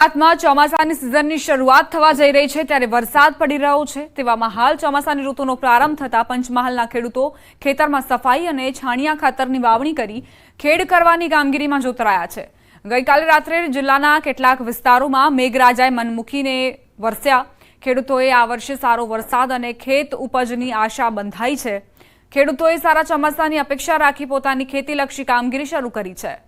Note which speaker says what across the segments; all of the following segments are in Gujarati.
Speaker 1: ગુજરાતમાં ચોમાસાની સિઝનની શરૂઆત થવા જઈ રહી છે ત્યારે વરસાદ પડી રહ્યો છે તેવામાં હાલ ચોમાસાની ઋતુનો પ્રારંભ થતા પંચમહાલના ખેડૂતો ખેતરમાં સફાઈ અને છાણિયા ખાતરની વાવણી કરી ખેડ કરવાની કામગીરીમાં જોતરાયા છે। ગઈકાલે રાત્રે જિલ્લાના કેટલાક વિસ્તારોમાં મેઘરાજાએ મન મૂકીને વરસ્યા। ખેડૂતોએ આ વર્ષે સારો વરસાદ અને ખેત ઉપજની આશા બંધાઈ છે। ખેડૂતોએ સારા ચોમાસાની અપેક્ષા રાખી પોતાની ખેતીલક્ષી કામગીરી શરૂ કરી છે।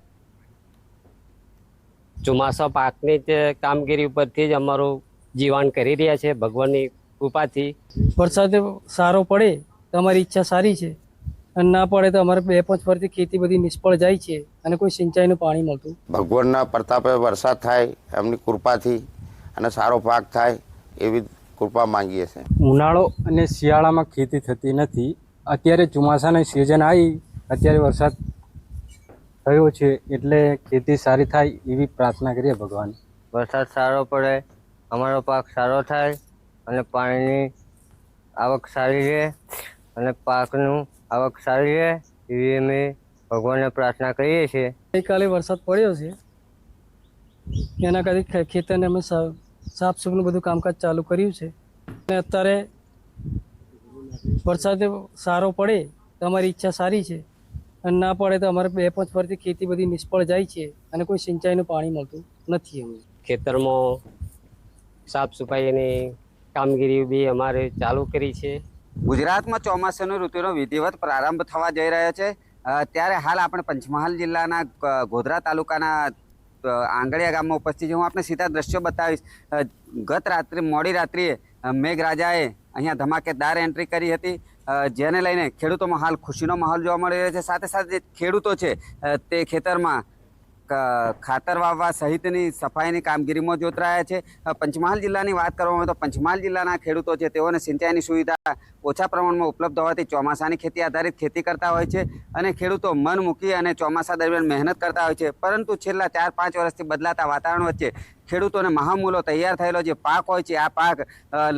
Speaker 2: ચોમાસા પાકની જ કામગીરી ઉપરથી જ અમારું જીવન કરી રહ્યા છે ભગવાનની કૃપાથી।
Speaker 3: વરસાદ સારો પડે તો અમારી ઈચ્છા સારી છે અને ના પડે તો અમારે 2-5 વર્ષથી ખેતી બધી નિષ્ફળ જાય છે અને કોઈ સિંચાઈનું પાણી મળતું।
Speaker 4: ભગવાનના પ્રતાપે વરસાદ થાય એમની કૃપાથી અને સારો પાક થાય એવી કૃપા માંગીએ છીએ।
Speaker 5: ઉનાળો અને શિયાળામાં ખેતી થતી નથી, અત્યારે ચોમાસાની સિઝન આવી, અત્યારે વરસાદ થયો છે એટલે ખેતી સારી થાય એવી પ્રાર્થના કરીએ ભગવાન।
Speaker 2: વરસાદ સારો પડે, અમારો પાક સારો થાય અને પાણીની આવક સારી રહે અને પાકનું આવક સારી રહે એવી અમે ભગવાનને પ્રાર્થના કરીએ છીએ।
Speaker 3: ગઈકાલે વરસાદ પડ્યો છે, એના કારણે ખેતરને અમે સાફ સફાઈનું બધું કામકાજ ચાલુ કર્યું છે અને અત્યારે વરસાદ સારો પડે તો અમારી ઈચ્છા સારી છે અને ના પડે તો અમારે 2-5 વર્ષથી ખેતી બધી નિષ્ફળ જાય છે અને કોઈ સિંચાઈનું પાણી મળતું નથી। અમે
Speaker 2: ખેતરમાં સાફ સફાઈની કામગીરી બી અમારે ચાલુ કરી છે।
Speaker 6: ગુજરાતમાં ચોમાસાની ઋતુનો વિધિવત પ્રારંભ થવા જઈ રહ્યો છે ત્યારે હાલ આપણે પંચમહાલ જિલ્લાના ગોધરા તાલુકાના આંગળિયા ગામમાં ઉપસ્થિત છે। હું આપને સીધા દ્રશ્યો બતાવીશ। ગત રાત્રે મોડી રાત્રિએ મેઘરાજાએ અહીંયા ધમાકેદાર એન્ટ્રી કરી હતી, જેને લઈને ખેડૂતોમાં હાલ ખુશીનો માહોલ જોવા મળી રહ્યો છે। સાથે સાથે જે ખેડૂતો છે તે ખેતરમાં ખાતર વાવવા સહિતની સફાઈની કામગીરીમાં જોતરાયા છે। પંચમહાલ જિલ્લાની વાત કરવામાં આવે તો પંચમહાલ જિલ્લાના ખેડૂતો છે તેઓને સિંચાઈની સુવિધા ઓછા પ્રમાણમાં ઉપલબ્ધ હોવાથી ચોમાસાની ખેતી આધારિત ખેતી કરતા હોય છે અને ખેડૂતો મન મૂકી અને ચોમાસા દરમિયાન મહેનત કરતા હોય છે, પરંતુ છેલ્લા 4-5 વર્ષથી બદલાતા વાતાવરણ વચ્ચે ખેડૂતોને મહામૂલો તૈયાર થયેલો જે પાક હોય છે આ પાક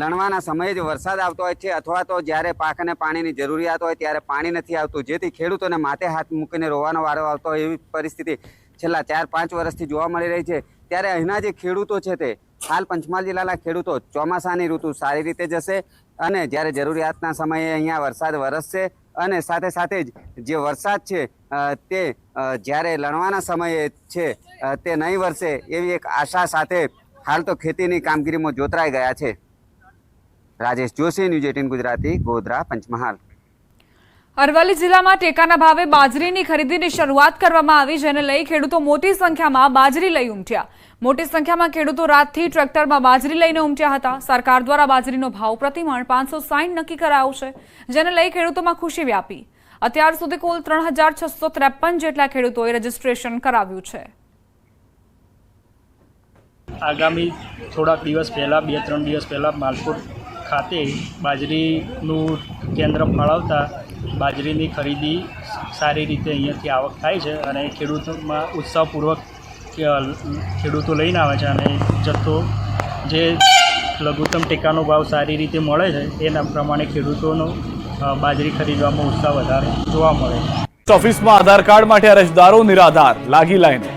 Speaker 6: લણવાના સમયે જ વરસાદ આવતો હોય છે અથવા તો જ્યારે પાકને પાણીની જરૂરિયાત હોય ત્યારે પાણી નથી આવતું, જેથી ખેડૂતોને માથે હાથ મૂકીને રોવાનો વારો આવતો હોય એવી પરિસ્થિતિ છેલ્લા 4-5 વર્ષથી જોવા મળી રહી છે। ત્યારે અહીંના જે ખેડૂતો છે તે હાલ પંચમહાલ જિલ્લાના ખેડૂતો ચોમાસાની ઋતુ સારી રીતે જશે અને જ્યારે જરૂરિયાતના સમયે અહીંયા વરસાદ વરસશે અને સાથે સાથે જ જે વરસાદ છે તે જ્યારે લણવાના સમયે છે તે નહીં વરસે એવી એક આશા સાથે હાલ તો ખેતીની કામગીરીમાં જોતરાઈ ગયા છે। રાજેશ જોશી, ન્યૂઝ 18 ગુજરાતી, ગોધરા, પંચમહાલ।
Speaker 1: અરવલ્લી જિલ્લામાં ટેકાના ભાવે બાજરીની ખરીદીની શરૂઆત કરવામાં આવી, જેને લઈ ખેડૂતો મોટી સંખ્યામાં બાજરી લઈ ઉમટ્યા। મોટી સંખ્યામાં ખેડૂતો રાતથી ટ્રેક્ટરમાં બાજરી લઈને ઉમટ્યા હતા। સરકાર દ્વારા બાજરીનો ભાવ પ્રતિમણ 560 નક્કી કરાયો છે, જેને લઈ ખેડૂતોમાં ખુશી વ્યાપી। અત્યાર સુધી કુલ 3653 જેટલા ખેડૂતોએ રજીસ્ટ્રેશન કરાવ્યું છે।
Speaker 7: આગામી થોડાક દિવસ પહેલાં 2-3 દિવસ પહેલાં માલપુર ખાતે બાજરીનું કેન્દ્ર ફાળવતા બાજરીની ખરીદી સારી રીતે અહીંયાથી આવક થાય છે અને ખેડૂતોમાં ઉત્સાહપૂર્વક ખેડૂતો લઈને આવે છે અને જથ્થો જે લઘુત્તમ ટેકાનો ભાવ સારી રીતે મળે છે તેના પ્રમાણે ખેડૂતોનો બાજરી ખરીદવામાં ઉત્સાહ વધારે જોવા મળે છે।
Speaker 8: ઓફિસમાં આધાર કાર્ડ માટે અરજદારો નિરાધાર, લાગી લાઈનો।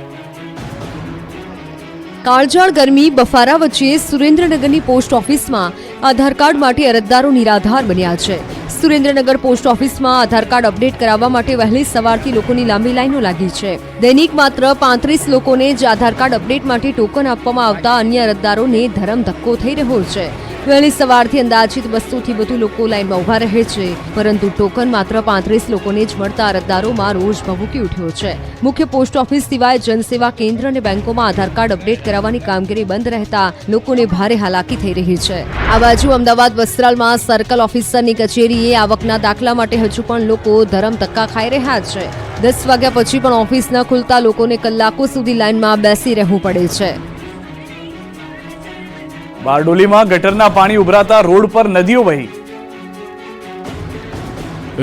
Speaker 9: કાળઝાળ ગરમી બફારા વચ્ચે સુરેન્દ્રનગરની પોસ્ટ ઓફિસમાં આધાર કાર્ડ માટે અરજદારો નિરાધાર બન્યા છે। સુરેન્દ્રનગર પોસ્ટ ઓફિસમાં આધાર કાર્ડ અપડેટ કરાવવા માટે વહેલી સવારથી લોકોની લાંબી લાઈનો લાગી છે। દૈનિક માત્ર 35 લોકોને જ આધાર કાર્ડ અપડેટ માટે ટોકન આપવામાં આવતા અન્ય અરજદારોને ધરમ ધક્કો થઈ રહ્યો છે। વહેલી સવારથી અંદાજિત 200 થી વધુ લોકો લાઈનમાં ઉભા રહે છે, પરંતુ ટોકન માત્ર 35 લોકોને જ મળતા અરજદારોમાં રોષ ભભૂકી ઉઠ્યો છે। મુખ્ય પોસ્ટ ઓફિસ સિવાય જનસેવા કેન્દ્ર અને બેંકોમાં આધાર કાર્ડ અપડેટ કરાવવાની કામગીરી બંધ રહેતા લોકોને ભારે હાલાકી થઈ રહી છે। આ બાજુ અમદાવાદ વસ્ત્રાલમાં સર્કલ ઓફિસરની કચેરીએ આવકના દાખલા માટે હજુ પણ લોકો ધરમ ધક્કા ખાઈ રહ્યા છે। 10 વાગ્યા પછી પણ ઓફિસ ન ખુલતા લોકોને કલાકો સુધી લાઈનમાં બેસી રહેવું પડે છે।
Speaker 8: બારડોલીમાં ગટરના પાણી ઉભરાતા રોડ પર નદીઓ વહી।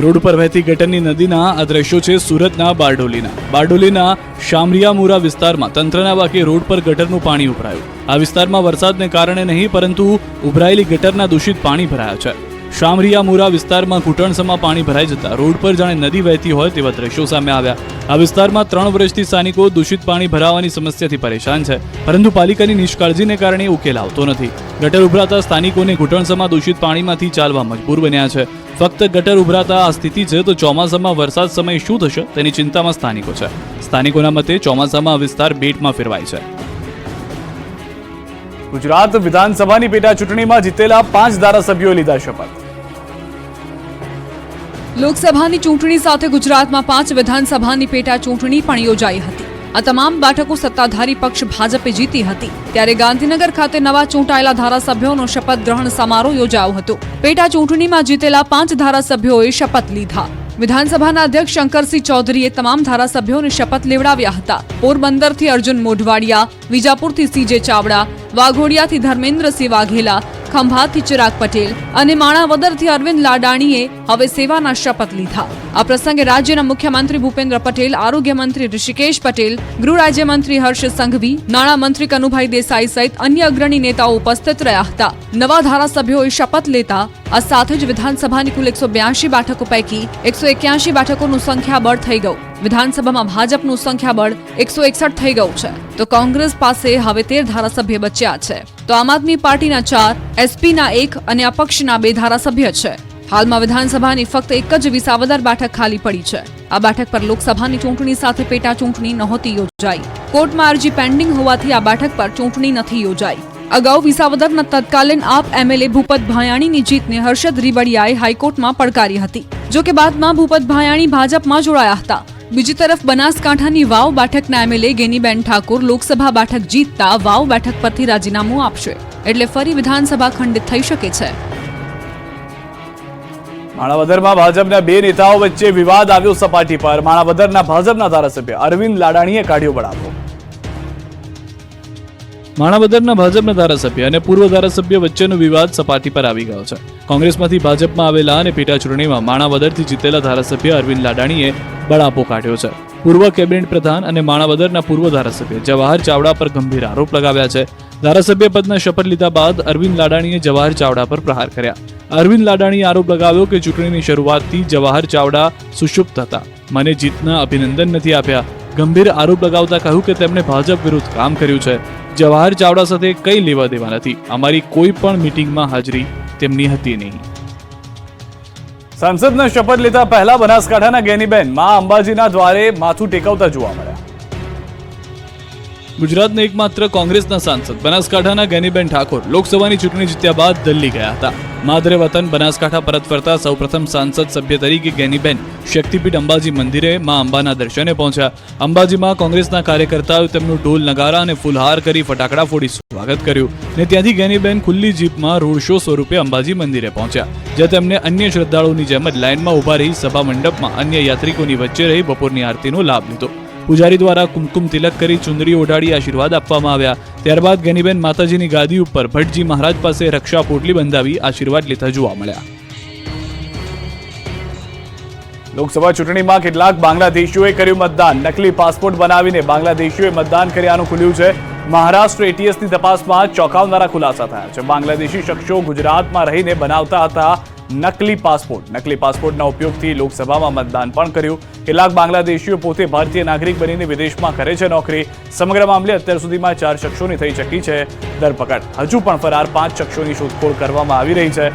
Speaker 8: રોડ પર વહેતી ગટરની નદીના આ દ્રશ્યો છે સુરતના બારડોલીના શામરિયામુરા વિસ્તારમાં તંત્રના વાકે રોડ પર ગટરનું પાણી ઉભરાયું। આ વિસ્તારમાં વરસાદને કારણે નહીં પરંતુ ઉભરાયેલી ગટરના દૂષિત પાણી ભરાયા છે। શામરિયામુરા વિસ્તારમાં ઘૂંટણસમાં પાણી ભરાઈ જતા રોડ પર જાણે નદી વહેતી હોય તેવા દ્રશ્યો સામે આવ્યા. આ વિસ્તારમાં 3 વર્ષથી સ્થાનિકો દૂષિત પાણી ભરાવાની સમસ્યાથી પરેશાન છે, પરંતુ પાલિકાની નિષ્કાળજીને કારણે ઉકેલ આવતો નથી. ગટર ઉભરાતા સ્થાનિકોને ઘૂંટણસમાં દૂષિત પાણીમાંથી ચાલવા મજબૂર બન્યા છે. ફક્ત ગટર ઉભરાતા આ સ્થિતિ છે તો ચોમાસામાં વરસાદ સમયે શું થશે તેની ચિંતામાં સ્થાનિકો છે. સ્થાનિકોના મતે ચોમાસામાં આ વિસ્તાર બેટમાં ફેરવાય છે.
Speaker 10: ગુજરાત વિધાનસભાની પેટા ચૂંટણીમાં જીતેલા 5 ધારાસભ્યોએ લીધા શપથ.
Speaker 1: લોકસભાની ચૂંટણી સાથે ગુજરાતમાં 5 વિધાનસભાની પેટા ચૂંટણી પણ યોજાઈ હતી. આ તમામ બેઠકો સત્તાધારી પક્ષ ભાજપે જીતી હતી. ત્યારે ગાંધીનગર ખાતે નવા ચૂંટાયેલા ધારાસભ્યોનો શપથ ગ્રહણ સમારોહ યોજાયો હતો. પેટા ચૂંટણીમાં જીતેલા 5 ધારાસભ્યોએ શપથ લીધા. વિધાનસભાના અધ્યક્ષ શંકરસિંહ ચૌધરીએ તમામ ધારાસભ્યોને શપથ લેવડાવ્યા હતા. પોરબંદરથી અર્જુન મોઢવાડિયા, વિજાપુરથી સીજે ચાવડા, વાઘોડિયાથી ધર્મેન્દ્રસિંહ વાઘેલા, ખંભાતથી ચિરાગ પટેલ અને માણાવદરથી અરવિંદ લાડાણીએ હવે સેવાના શપથ લીધા. આ પ્રસંગે રાજ્યના મુખ્યમંત્રી ભૂપેન્દ્ર પટેલ, આરોગ્ય મંત્રી ઋષિકેશ પટેલ, ગૃહ રાજ્યમંત્રી હર્ષ સંઘવી, નાણામંત્રી કનુભાઈ દેસાઈ સહિત અન્ય અગ્રણી નેતાઓ ઉપસ્થિત રહ્યા હતા. નવા ધારાસભ્યોએ શપથ લેતા આ સાથે જ વિધાનસભાની કુલ 182 બેઠકો પૈકી 181 બેઠકોનું સંખ્યાબળ થઈ ગયું. વિધાનસભામાં ભાજપનું સંખ્યાબળ 161 થઈ ગયું છે, તો કોંગ્રેસ પાસે હવે 13 ધારાસભ્ય બચ્યા છે. તો આમ આદમી પાર્ટીના 4, એસપીના 1 અને અપક્ષના 2 ધારાસભ્ય છે. હાલમાં વિધાનસભાની ફક્ત એક જ વિસાવદર બેઠક ખાલી પડી છે. આ બેઠક પર લોકસભાની ચૂંટણી સાથે પેટા ચૂંટણી નહોતી યોજાઈ. કોર્ટમાં અરજી પેન્ડિંગ હોવાથી આ બેઠક પર ચૂંટણી નથી યોજાઈ. અગાઉ વિસાવદરના તત્કાલીન આપ એમએલએ ભૂપત ભાયાણીની જીતને હર્ષદ રીબડિયાએ હાઈકોર્ટમાં પડકારી હતી. જો કે બાદમાં ભૂપત ભાયાણી ભાજપમાં જોડાયા હતા. બીજી તરફ બનાસકાંઠાની વાવ બેઠકના એમએલએ ગેનીબેન ઠાકોર લોકસભા બેઠક જીતતા વાવ બેઠક પરથી રાજીનામું આપશે, એટલે ફરી વિધાનસભા ખંડિત થઈ શકે છે.
Speaker 10: માણાવદરમાં ભાજપના 2 નેતાઓ વચ્ચે વિવાદ આવ્યો સપાટી પર. માણાવદરના ભાજપના ધારાસભ્ય અરવિંદ લાડાણીએ કાઢ્યો બળાપો.
Speaker 8: માણાવદરના ભાજપના ધારાસભ્ય અને પૂર્વ ધારાસભ્ય વચ્ચેનો વિવાદ સપાટી પર આવી ગયો છે. કોંગ્રેસમાંથી ભાજપમાં આવેલા અને પેટા ચૂંટણીમાં માણાવદરથી જીતેલા ધારાસભ્ય અરવિંદ લાડાણીએ બળાપો કાઢ્યો છે. પૂર્વ કેબિનેટ પ્રધાન અને માણાવદરના પૂર્વ ધારાસભ્ય જવાહર ચાવડા પર ગંભીર આરોપ લગાવ્યા છે. ધારાસભ્ય પદના શપથ લીધા બાદ અરવિંદ લાડાણીએ જવાહર ચાવડા પર પ્રહાર કર્યા. અરવિંદ લાડાણીએ આરોપ લગાવ્યો કે ચૂંટણીની શરૂઆતથી જવાહર ચાવડા સુષુપ્ત હતા, મને જીતના અભિનંદન નથી આપ્યા. ગંભીર આરોપ લગાવતા કહ્યું કે તેમણે ભાજપ વિરુદ્ધ કામ કર્યું છે. જવાહર ચાવડા સાથે કંઈ લેવા દેવા નથી. અમારી કોઈ પણ મીટિંગમાં હાજરી તેમની હતી નહીં.
Speaker 10: સંસદના શપથ લેતા પહેલા બનાસકાંઠાના ગેનીબેન માં અંબાજીના દ્વારે માથું ટેકવતા જોવા મળ્યા.
Speaker 8: ગુજરાતના એકમાત્ર કોંગ્રેસના સાંસદ બનાસકાંઠાના ગેનીબેન ઠાકોર લોકસભાની ચૂંટણી જીત્યા બાદ દિલ્હી ગયા હતા. માદરે વતન બનાસકાંઠા પરત ફરતા સૌપ્રથમ સાંસદ સભ્ય તરીકે ગેનીબેન શક્તિપીઠ અંબાજી મંદિરે માં અંબાના દર્શને પહોંચ્યા. અંબાજીમાં કોંગ્રેસના કાર્યકર્તાઓએ તેમનું ઢોલ નગારા અને ફૂલહાર કરી ફટાકડા ફોડી સ્વાગત કર્યું ને ત્યાંથી ગેનીબેન ખુલ્લી જીપમાં રોડ શો સ્વરૂપે અંબાજી મંદિરે પહોંચ્યા, જ્યાં તેમને અન્ય શ્રદ્ધાળુઓની જેમ જ લાઇનમાં ઉભા રહી સભા મંડપમાં અન્ય યાત્રિકોની વચ્ચે રહી બપોરની આરતીનો લાભ લીધો. પૂજારી દ્વારા કુમકુમ તિલક કરી ચુંદડી ઓઢાડી આશીર્વાદ આપવામાં આવ્યા. ત્યારબાદ ગેનીબેન માતાજીની ગાદી ઉપર ભટ્ટજી મહારાજ પાસે રક્ષા પોટલી બંધાવી આશીર્વાદ લેતા જોવા મળ્યા.
Speaker 10: લોકસભા ચૂંટણીમાં કેટલાક બાંગ્લાદેશીઓએ કર્યું મતદાન. નકલી પાસપોર્ટ બનાવીને બાંગ્લાદેશીઓએ મતદાન કર્યાનું ખુલ્યું છે. મહારાષ્ટ્ર એટીએસની તપાસમાં ચોંકાવનારા ખુલાસા થયા છે. બાંગ્લાદેશી શખ્સો ગુજરાતમાં રહીને બનાવતા હતા નકલી પાસપોર્ટ. નકલી પાસપોર્ટના ઉપયોગથી લોકસભામાં મતદાન પણ કર્યું. કેટલાક બાંગ્લાદેશીઓ પોતે ભારતીય નાગરિક બનીને વિદેશમાં કરે છે નોકરી. સમગ્ર મામલે અત્યાર સુધીમાં 4 શખ્સોની થઈ ચૂકી છે ધરપકડ. હજુ પણ ફરાર 5 શખ્સોની શોધખોળ કરવામાં આવી રહી છે.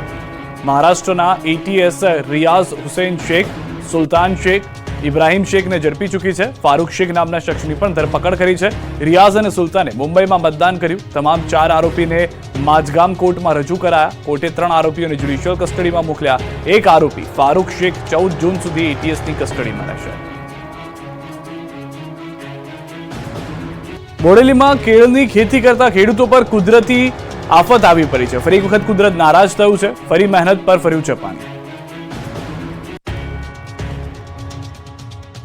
Speaker 10: મહારાષ્ટ્રના એટીએસ રિયાઝ હુસૈન શેખ, સુલતાન શેખ, ઇબ્રાહિમ શેખને ઝડપી ચૂકી છે. ફારૂક શેખ નામના શખ્સની પણ ધરપકડ કરી છે. રિયાઝ અને સુલતાને મુંબઈમાં મતદાન કર્યું. તમામ 4 આરોપીને માજગામ કોર્ટમાં રજૂ કરાયા. કોર્ટે 3 આરોપીઓને જ્યુડિશિયલ કસ્ટડીમાં મોકલ્યા. એક આરોપી ફારૂક શેખ 14 જૂન સુધી એટીએસની કસ્ટડીમાં રહેશે. બોડેલીમાં કેળની ખેતી કરતા ખેડૂતો પર કુદરતી આફત આવી પડી છે. ફરી એક વખત કુદરત નારાજ થયું છે. ફરી મહેનત પર ફર્યું છે પાણી.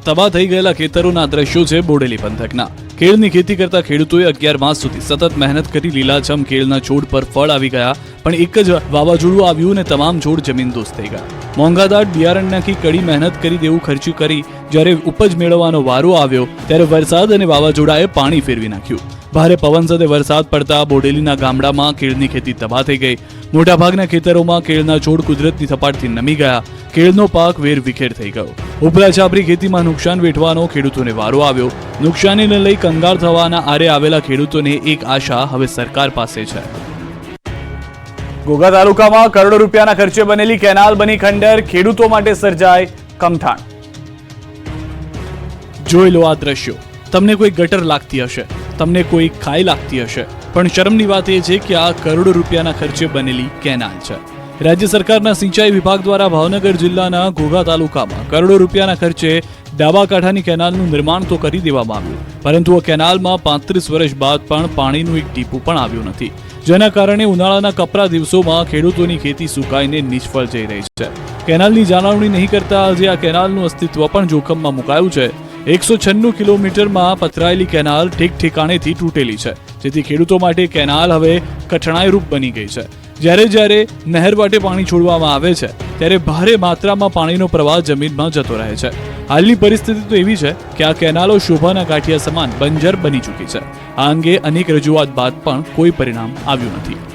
Speaker 8: તબાહ થઈ ગયેલા ખેતરોના દ્રશ્યો છે બોડેલી પંથકના. કેળની ખેતી કરતા ખેડૂતોએ 11 માસ સુધી સતત મહેનત કરી લીલાછમ કેળના છોડ પર ફળ આવી ગયા, પણ એક જ વાવાઝોડું આવ્યું અને તમામ છોડ જમીનદોસ્ત થઈ ગયા. મોંઘાદાટ બિયારણ નાખી કડી મહેનત કરી દેવું ખર્ચી કરી જ્યારે ઉપજ મેળવવાનો વારો આવ્યો ત્યારે વરસાદ અને વાવાઝોડાએ પાણી ફેરવી નાખ્યું. ભારે પવન સાથે વરસાદ પડતા બોડેલીના ગામડામાં કેળની ખેતી તબાહ થઈ ગઈ. મોટાભાગના ખેતરોમાં કેળના છોડ કુદરતની થપાટથી નમી ગયા. કેળનો પાક વેરવિખેર થઈ ગયો. ઉપરા છાપરી ખેતીમાં નુકસાન વેઠવાનો ખેડૂતોને વારો આવ્યો. નુકસાનીને લઈ કંગાળ થવાના આરે આવેલા ખેડૂતોને એક આશા હવે સરકાર પાસે છે.
Speaker 10: ઘોઘા તાલુકામાં કરોડો રૂપિયાના ખર્ચે બનેલી કેનાલ બની ખંડર, ખેડૂતો માટે સર્જાય કમઠાણ.
Speaker 8: જોઈ લો આ દ્રશ્યો. તમને કોઈ ગટર લાગતી હશે, તમને કોઈ ખાઈ લાગતી હશે, પણ શરમની વાત એ છે કે આ કરોડો રૂપિયાના ખર્ચે બનેલી કેનાલ છે. રાજ્ય સરકારના સિંચાઈ વિભાગ દ્વારા ભાવનગર જિલ્લાના ઘોઘા તાલુકામાં કરોડો રૂપિયાના ખર્ચે ડાબા કાંઠાની કેનાલનું નિર્માણ તો કરી દેવામાં આવ્યું, પરંતુ આ કેનાલમાં 35 વર્ષ બાદ પણ પાણીનું એક ટીપું પણ આવ્યું નથી, જેના કારણે ઉનાળાના કપરા દિવસોમાં ખેડૂતોની ખેતી સુકાઈને નિષ્ફળ જઈ રહી છે. કેનાલની જાળવણી નહીં કરતા આજે આ કેનાલનું અસ્તિત્વ પણ જોખમમાં મુકાયું છે. 196 કિલોમીટરમાં પથરાયેલી કેનાલ ઠેક ઠેકાણેથી તૂટેલી છે, જેથી ખેડૂતો માટે કેનાલ હવે કઠણાઈરૂપ બની ગઈ છે. જ્યારે નહેર વાટે પાણી છોડવામાં આવે છે ત્યારે ભારે માત્રામાં પાણીનો પ્રવાહ જમીનમાં જતો રહે છે. હાલની પરિસ્થિતિ તો એવી છે કે આ કેનાલો શોભાના ગાંઠિયા સમાન બંજર બની ચૂકી છે. આ અંગે અનેક રજૂઆત બાદ પણ કોઈ પરિણામ આવ્યું નથી.